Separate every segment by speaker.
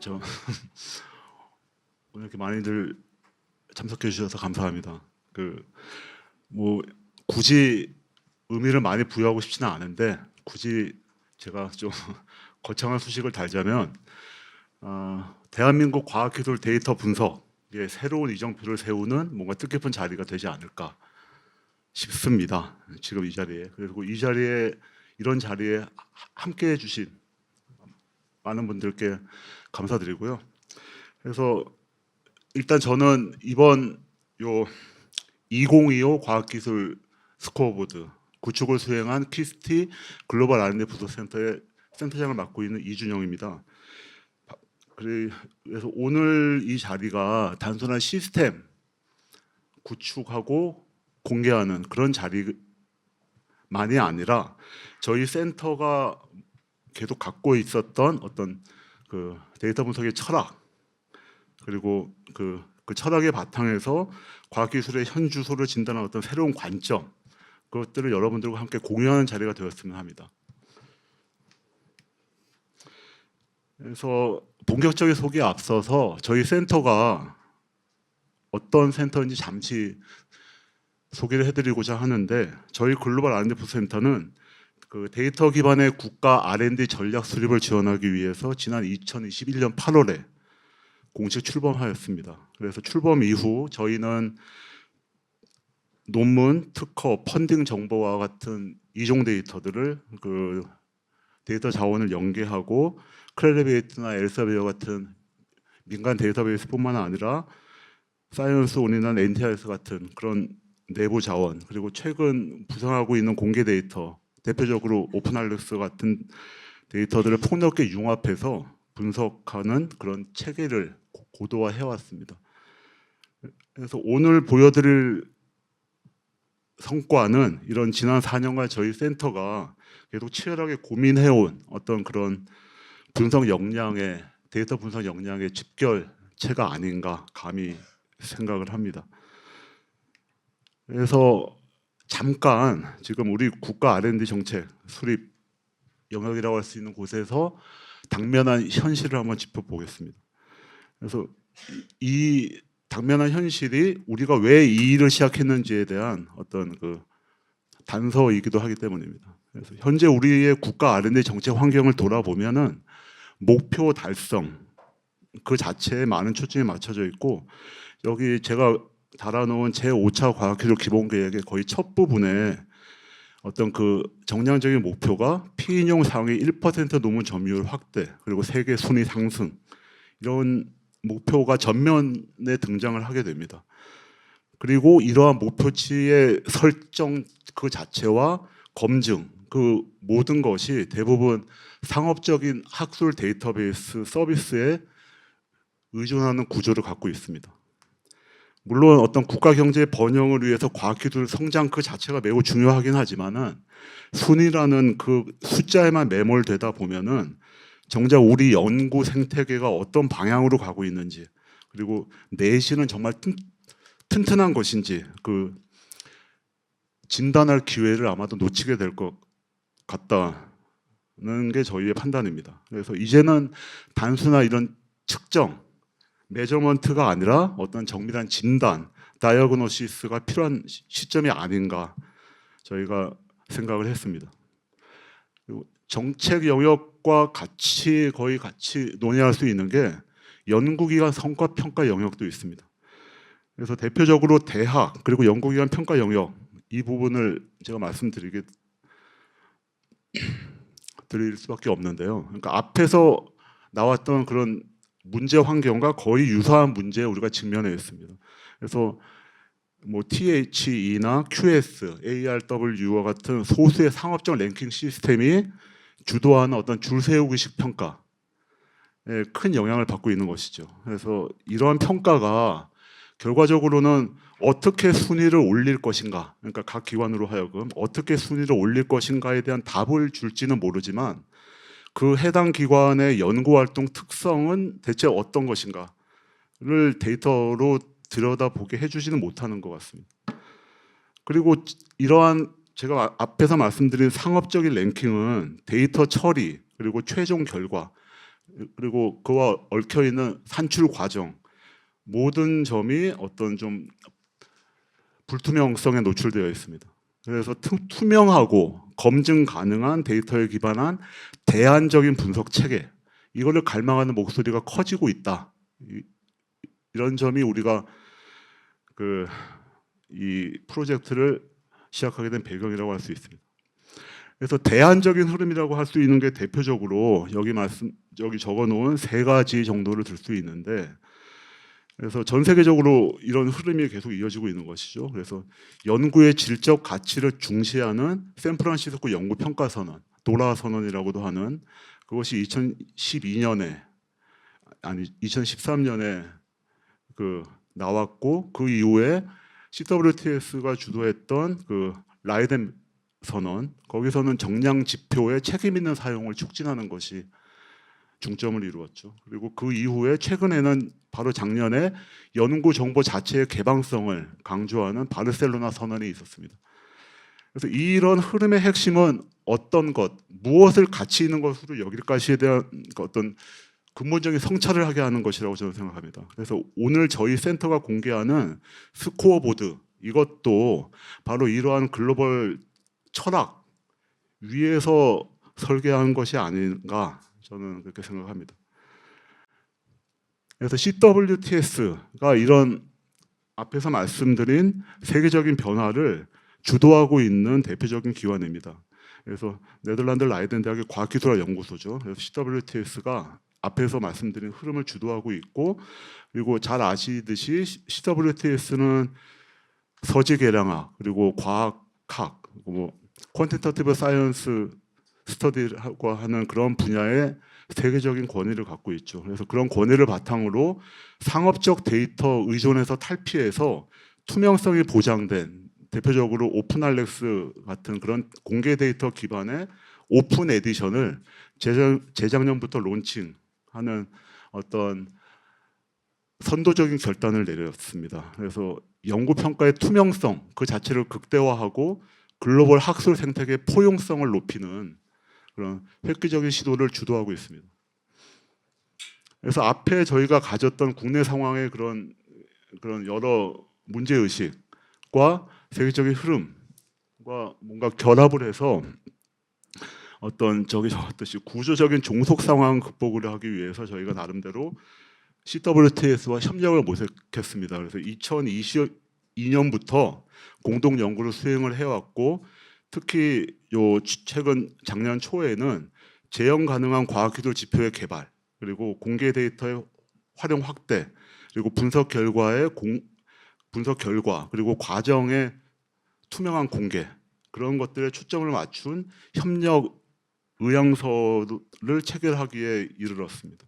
Speaker 1: 저 오늘 이렇게 많이들 참석해 주셔서 감사합니다. 뭐 굳이 의미를 많이 부여하고 싶지는 않은데 굳이 제가 좀 거창한 수식을 달자면 대한민국 과학기술 데이터 분석의 새로운 이정표를 세우는 뭔가 뜻깊은 자리가 되지 않을까 싶습니다. 지금 이 자리에. 그리고 이 자리에 이런 자리에 함께해 주신 많은 분들께 감사드리고요. 그래서 일단 저는 이번 요 2025 과학기술 스코어보드 구축을 수행한 키스티 글로벌 R&D 부서센터의 센터장을 맡고 있는 이준영입니다. 그래서 오늘 이 자리가 단순한 시스템 구축하고 공개하는 그런 자리만이 아니라 저희 센터가 계속 갖고 있었던 어떤 그 데이터 분석의 철학, 그리고 그 철학의 바탕에서 과학기술의 현주소를 진단하는 어떤 새로운 관점, 그것들을 여러분들과 함께 공유하는 자리가 되었으면 합니다. 그래서 본격적인 소개에 앞서서 저희 센터가 어떤 센터인지 잠시 소개를 해드리고자 하는데, 저희 글로벌 R&D 부센터는 그 데이터 기반의 국가 R&D 전략 수립을 지원하기 위해서 지난 2021년 8월에 공식 출범하였습니다. 그래서 출범 이후 저희는 논문, 특허, 펀딩 정보와 같은 이종 데이터들을 그 데이터 자원을 연계하고 크레디베이트나 엘세비어 같은 민간 데이터베이스뿐만 아니라 사이언스온이나 NTIS 같은 그런 내부 자원, 그리고 최근 부상하고 있는 공개 데이터, 대표적으로 오픈알렉스 같은 데이터들을 폭넓게 융합해서 분석하는 그런 체계를 고도화해 왔습니다. 그래서 오늘 보여드릴 성과는 이런 지난 4년간 저희 센터가 계속 치열하게 고민해온 어떤 그런 분석 역량의 데이터 분석 역량의 집결체가 아닌가 감히 생각을 합니다. 그래서 잠깐 지금 우리 국가 R&D 정책 수립 영역이라고 할 수 있는 곳에서 당면한 현실을 한번 짚어보겠습니다. 그래서 이 당면한 현실이 우리가 왜 이 일을 시작했는지에 대한 어떤 그 단서이기도 하기 때문입니다. 그래서 현재 우리의 국가 R&D 정책 환경을 돌아보면은 목표 달성 그 자체에 많은 초점이 맞춰져 있고, 여기 제가 달아놓은 제5차 과학기술 기본계획의 거의 첫 부분에 어떤 그 정량적인 목표가 피인용 상위 1% 논문 점유율 확대, 그리고 세계 순위 상승, 이런 목표가 전면에 등장을 하게 됩니다. 그리고 이러한 목표치의 설정 그 자체와 검증, 그 모든 것이 대부분 상업적인 학술 데이터베이스 서비스에 의존하는 구조를 갖고 있습니다. 물론 어떤 국가 경제의 번영을 위해서 과학기술 성장 그 자체가 매우 중요하긴 하지만은 순위라는 그 숫자에만 매몰되다 보면은 정작 우리 연구 생태계가 어떤 방향으로 가고 있는지, 그리고 내신은 정말 튼튼한 것인지 그 진단할 기회를 아마도 놓치게 될 것 같다는 게 저희의 판단입니다. 그래서 이제는 단순한 이런 측정, 메저먼트가 아니라 어떤 정밀한 진단, 다이어그노시스가 필요한 시점이 아닌가 저희가 생각을 했습니다. 그리고 정책 영역과 거의 같이 논의할 수 있는 게 연구기관 성과 평가 영역도 있습니다. 그래서 대표적으로 대학 그리고 연구기관 평가 영역, 이 부분을 제가 말씀드릴 수밖에 없는데요. 그러니까 앞에서 나왔던 그런 문제 환경과 거의 유사한 문제에 우리가 직면해 있습니다. 그래서 뭐 THE나 QS, ARW와 같은 소수의 상업적 랭킹 시스템이 주도하는 어떤 줄 세우기식 평가에 큰 영향을 받고 있는 것이죠. 그래서 이러한 평가가 결과적으로는 어떻게 순위를 올릴 것인가, 그러니까 각 기관으로 하여금 어떻게 순위를 올릴 것인가에 대한 답을 줄지는 모르지만 그 해당 기관의 연구활동 특성은 대체 어떤 것인가를 데이터로 들여다보게 해주지는 못하는 것 같습니다. 그리고 이러한 제가 앞에서 말씀드린 상업적인 랭킹은 데이터 처리 그리고 최종 결과, 그리고 그와 얽혀 있는 산출 과정 모든 점이 어떤 좀 불투명성에 노출되어 있습니다. 그래서 투명하고 검증 가능한 데이터에 기반한 대안적인 분석 체계 이거를 갈망하는 목소리가 커지고 있다. 이런 점이 우리가 이 프로젝트를 시작하게 된 배경이라고 할 수 있습니다. 그래서 대안적인 흐름이라고 할 수 있는 게 대표적으로 여기 적어놓은 세 가지 정도를 들 수 있는데, 그래서 전 세계적으로 이런 흐름이 계속 이어지고 있는 것이죠. 그래서 연구의 질적 가치를 중시하는 샌프란시스코 연구 평가 선언, 도라 선언이라고도 하는 그것이 2013년에 나왔고, 그 이후에 CWTS가 주도했던 라이덴 선언, 거기서는 정량 지표의 책임 있는 사용을 촉진하는 것이 중점을 이루었죠. 그리고 그 이후에 최근에는 바로 작년에 연구 정보 자체의 개방성을 강조하는 바르셀로나 선언이 있었습니다. 그래서 이런 흐름의 핵심은 어떤 것, 무엇을 가치 있는 것으로 여길까지에 대한 어떤 근본적인 성찰을 하게 하는 것이라고 저는 생각합니다. 그래서 오늘 저희 센터가 공개하는 스코어보드, 이것도 바로 이러한 글로벌 철학 위에서 설계한 것이 아닌가 저는 그렇게 생각합니다. 그래서 CWTS가 이런 앞에서 말씀드린 세계적인 변화를 주도하고 있는 대표적인 기관입니다. 그래서 네덜란드 라이덴 대학의 과학기술학 연구소죠. 그래서 CWTS가 앞에서 말씀드린 흐름을 주도하고 있고, 그리고 잘 아시듯이 CWTS는 서지계량학 그리고 과학학, 퀀티터티브 사이언스 스터디라고 하는 그런 분야의 세계적인 권위를 갖고 있죠. 그래서 그런 권위를 바탕으로 상업적 데이터 의존에서 탈피해서 투명성이 보장된, 대표적으로 오픈알렉스 같은 그런 공개 데이터 기반의 오픈 에디션을 재작년부터 론칭하는 어떤 선도적인 결단을 내렸습니다. 그래서 연구 평가의 투명성 그 자체를 극대화하고 글로벌 학술 생태계 포용성을 높이는 그런 획기적인 시도를 주도하고 있습니다. 그래서 앞에 저희가 가졌던 국내 상황의 그런 여러 문제 의식과 세계적인 흐름과 뭔가 결합을 해서 어떤 저기 적었듯이 구조적인 종속 상황 극복을 하기 위해서 저희가 나름대로 CWTS와 협력을 모색했습니다. 그래서 2022년부터 공동 연구를 수행을 해왔고, 특히 최근 작년 초에는 재현 가능한 과학기술 지표의 개발, 그리고 공개 데이터의 활용 확대, 그리고 분석 결과 그리고 과정의 투명한 공개, 그런 것들에 초점을 맞춘 협력 의향서를 체결하기에 이르렀습니다.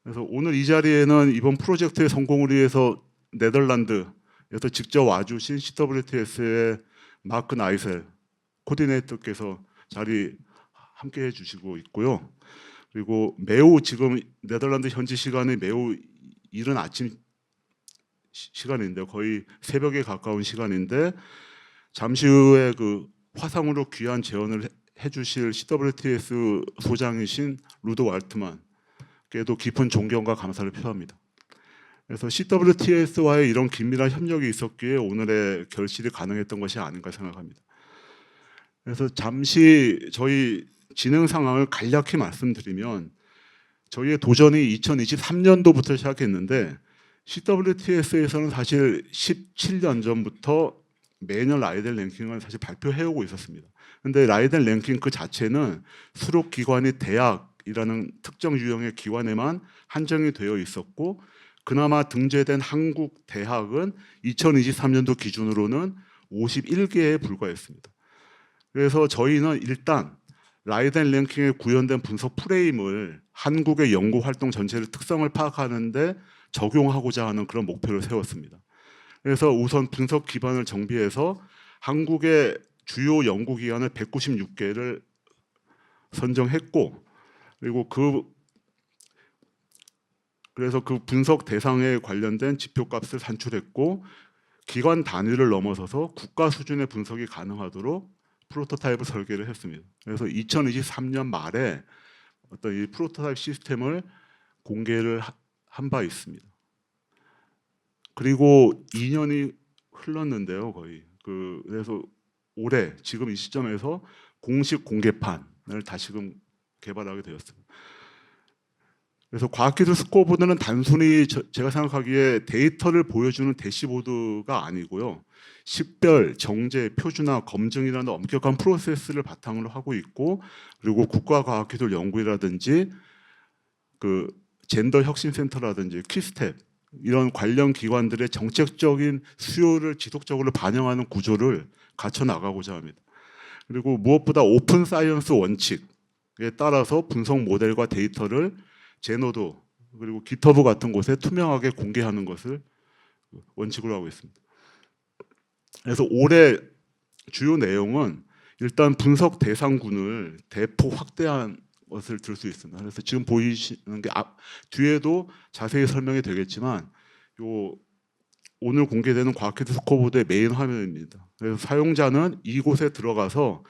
Speaker 1: 그래서 오늘 이 자리에는 이번 프로젝트의 성공을 위해서 네덜란드에서 직접 와주신 CWTS의 마크 나이셀 코디네이터께서 자리 함께 해주시고 있고요. 그리고 매우 지금 네덜란드 현지 시간이 매우 이른 아침 시간인데, 거의 새벽에 가까운 시간인데, 잠시 후에 화상으로 귀한 재언을 해주실 CWTS 소장이신 루도 왈트만께도 깊은 존경과 감사를 표합니다. 그래서 CWTS와의 이런 긴밀한 협력이 있었기에 오늘의 결실이 가능했던 것이 아닌가 생각합니다. 그래서 잠시 저희 진행 상황을 간략히 말씀드리면, 저희의 도전이 2023년도부터 시작했는데 CWTS에서는 사실 17년 전부터 매년 라이덴 랭킹을 사실 발표해오고 있었습니다. 근데 라이덴 랭킹 그 자체는 수록 기관이 대학이라는 특정 유형의 기관에만 한정이 되어 있었고, 그나마 등재된 한국 대학은 2023년도 기준으로는 51개에 불과했습니다. 그래서 저희는 일단 라이덴 랭킹에 구현된 분석 프레임을 한국의 연구 활동 전체의 특성을 파악하는데 적용하고자 하는 그런 목표를 세웠습니다. 그래서 우선 분석 기반을 정비해서 한국의 주요 연구기관을 196개를 선정했고, 그리고 그래서 그 분석 대상에 관련된 지표값을 산출했고, 기관 단위를 넘어서서 국가 수준의 분석이 가능하도록 프로토타입을 설계를 했습니다. 그래서 2023년 말에 어떤 이 프로토타입 시스템을 공개를 한 바 있습니다. 그리고 2년이 흘렀는데요, 거의. 그래서 올해 지금 이 시점에서 공식 공개판을 다시금 개발하게 되었습니다. 그래서 과학기술 스코어보드는 단순히 제가 생각하기에 데이터를 보여주는 대시보드가 아니고요. 식별, 정제, 표준화, 검증이라는 엄격한 프로세스를 바탕으로 하고 있고, 그리고 국가과학기술 연구이라든지 그 젠더 혁신센터라든지 퀴스텝 이런 관련 기관들의 정책적인 수요를 지속적으로 반영하는 구조를 갖춰 나가고자 합니다. 그리고 무엇보다 오픈 사이언스 원칙에 따라서 분석 모델과 데이터를 제노드 그리고 기터브 같은 곳에 투명하게 공개하는 것을 원칙으로 하고 있습니다. 그래서 올해 주요 내용은 일단 분석 대상군을 대폭 확대한 것을 들 수 있습니다. 그래서 지금 보이시는 게 뒤에도 자세히 설명이 되겠지만 오늘 공개되는 과학기술 스코어보드의 메인 화면입니다. 그래서 사용자는 이곳에 들어가서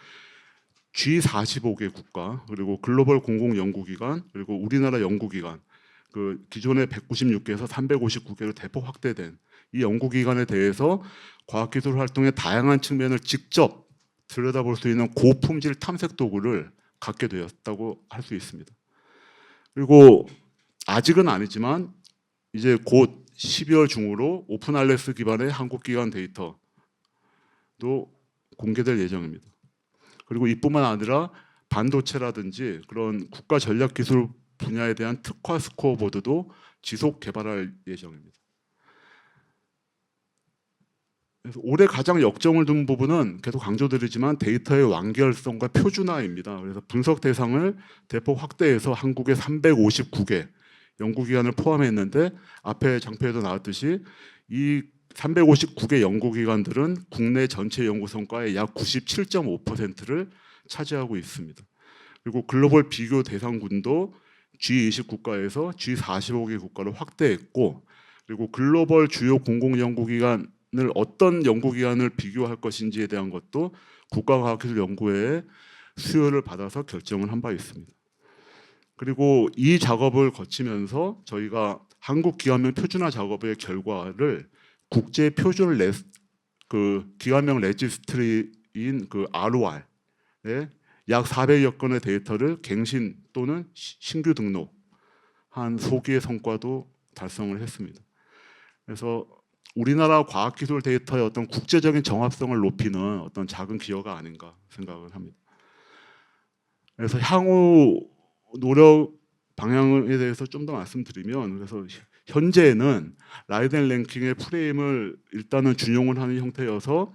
Speaker 1: G45개 국가 그리고 글로벌 공공연구기관 그리고 우리나라 연구기관 그 기존의 196개에서 359개로 대폭 확대된 이 연구기관에 대해서 과학기술 활동의 다양한 측면을 직접 들여다볼 수 있는 고품질 탐색 도구를 갖게 되었다고 할 수 있습니다. 그리고 아직은 아니지만 이제 곧 12월 중으로 오픈 알렉스 기반의 한국 기관 데이터도 공개될 예정입니다. 그리고 이뿐만 아니라 반도체라든지 그런 국가 전략 기술 분야에 대한 특화 스코어보드도 지속 개발할 예정입니다. 그래서 올해 가장 역점을 둔 부분은 계속 강조드리지만 데이터의 완결성과 표준화입니다. 그래서 분석 대상을 대폭 확대해서 한국의 359개 연구기관을 포함했는데 앞에 장표에도 나왔듯이 이 359개 연구기관들은 국내 전체 연구 성과의 약 97.5%를 차지하고 있습니다. 그리고 글로벌 비교 대상군도 G20 국가에서 G45개 국가로 확대했고, 그리고 글로벌 주요 공공연구기관을 어떤 연구기관을 비교할 것인지에 대한 것도 국가과학기술연구회의 수요를 받아서 결정을 한 바 있습니다. 그리고 이 작업을 거치면서 저희가 한국기관명 표준화 작업의 결과를 국제 표준 기관명 레지스트리인 ROR에 약 400여 건의 데이터를 갱신 또는 신규 등록한 소기의 성과도 달성을 했습니다. 그래서 우리나라 과학기술 데이터의 어떤 국제적인 정합성을 높이는 어떤 작은 기여가 아닌가 생각을 합니다. 그래서 향후 노력 방향에 대해서 좀 더 말씀드리면, 그래서 현재는 라이덴 랭킹의 프레임을 일단은 준용을 하는 형태여서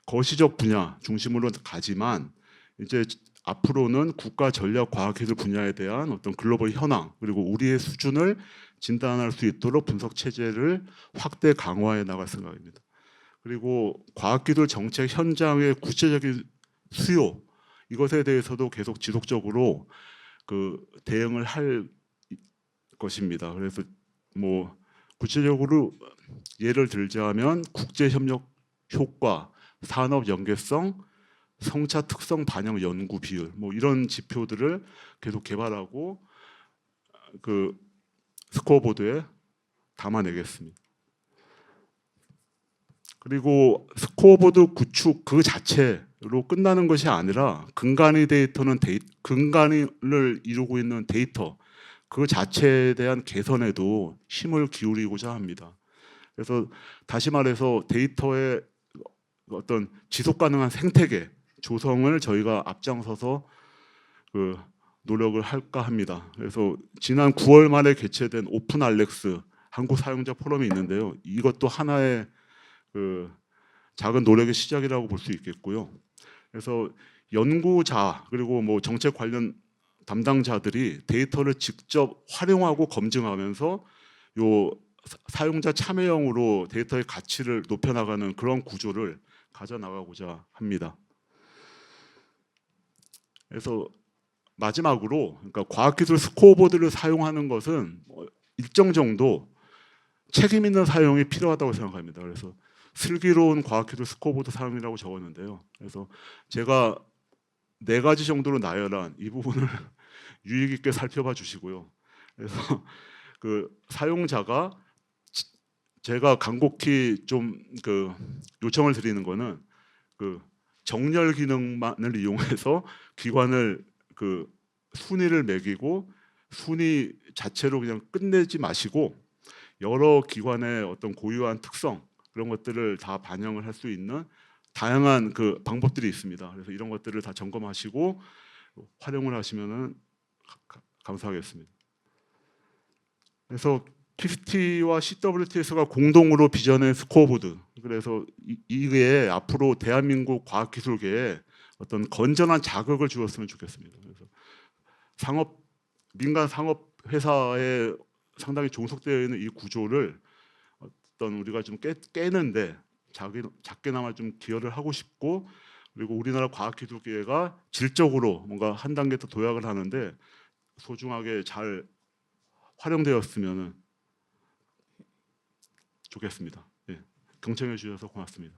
Speaker 1: 거시적 분야 중심으로 가지만 이제 앞으로는 국가 전략 과학기술 분야에 대한 어떤 글로벌 현황 그리고 우리의 수준을 진단할 수 있도록 분석 체제를 확대 강화해 나갈 생각입니다. 그리고 과학기술 정책 현장의 구체적인 수요 이것에 대해서도 계속 지속적으로 대응을 할 것입니다. 그래서 뭐 구체적으로 예를 들자면 국제 협력 효과, 산업 연계성, 성차 특성 반영 연구 비율 뭐 이런 지표들을 계속 개발하고 스코어보드에 담아내겠습니다. 그리고 스코어보드 구축 그 자체로 끝나는 것이 아니라 근간의 데이터는 근간을 이루고 있는 데이터 그 자체에 대한 개선에도 힘을 기울이고자 합니다. 그래서 다시 말해서 데이터의 어떤 지속 가능한 생태계 조성을 저희가 앞장서서 노력을 할까 합니다. 그래서 지난 9월 말에 개최된 오픈 알렉스 한국 사용자 포럼이 있는데요. 이것도 하나의 작은 노력의 시작이라고 볼 수 있겠고요. 그래서 연구자 그리고 뭐 정책 관련 담당자들이 데이터를 직접 활용하고 검증하면서 사용자 참여형으로 데이터의 가치를 높여나가는 그런 구조를 가져나가고자 합니다. 그래서 마지막으로 그러니까 과학기술 스코어보드를 사용하는 것은 일정 정도 책임 있는 사용이 필요하다고 생각합니다. 그래서 슬기로운 과학기술 스코어보드 사용이라고 적었는데요. 그래서 제가 4가지 정도로 나열한 이 부분을 유익 있게 살펴봐 주시고요. 그래서 그 사용자가 제가 간곡히 좀 그 요청을 드리는 거는 그 정렬 기능만을 이용해서 기관을 그 순위를 매기고 순위 자체로 그냥 끝내지 마시고 여러 기관의 어떤 고유한 특성 그런 것들을 다 반영을 할 수 있는 다양한 그 방법들이 있습니다. 그래서 이런 것들을 다 점검하시고 활용을 하시면은 감사하겠습니다. 그래서 키스티와 CWTS가 공동으로 빚어낸 스코어보드. 그래서 이게 앞으로 대한민국 과학기술계에 어떤 건전한 자극을 주었으면 좋겠습니다. 그래서 민간 상업 회사에 상당히 종속되어 있는 이 구조를 어떤 우리가 좀 깨는데 작게나마 좀 기여를 하고 싶고, 그리고 우리나라 과학기술계가 질적으로 뭔가 한 단계 더 도약을 하는데 소중하게 잘 활용되었으면 좋겠습니다. 예, 경청해 주셔서 고맙습니다.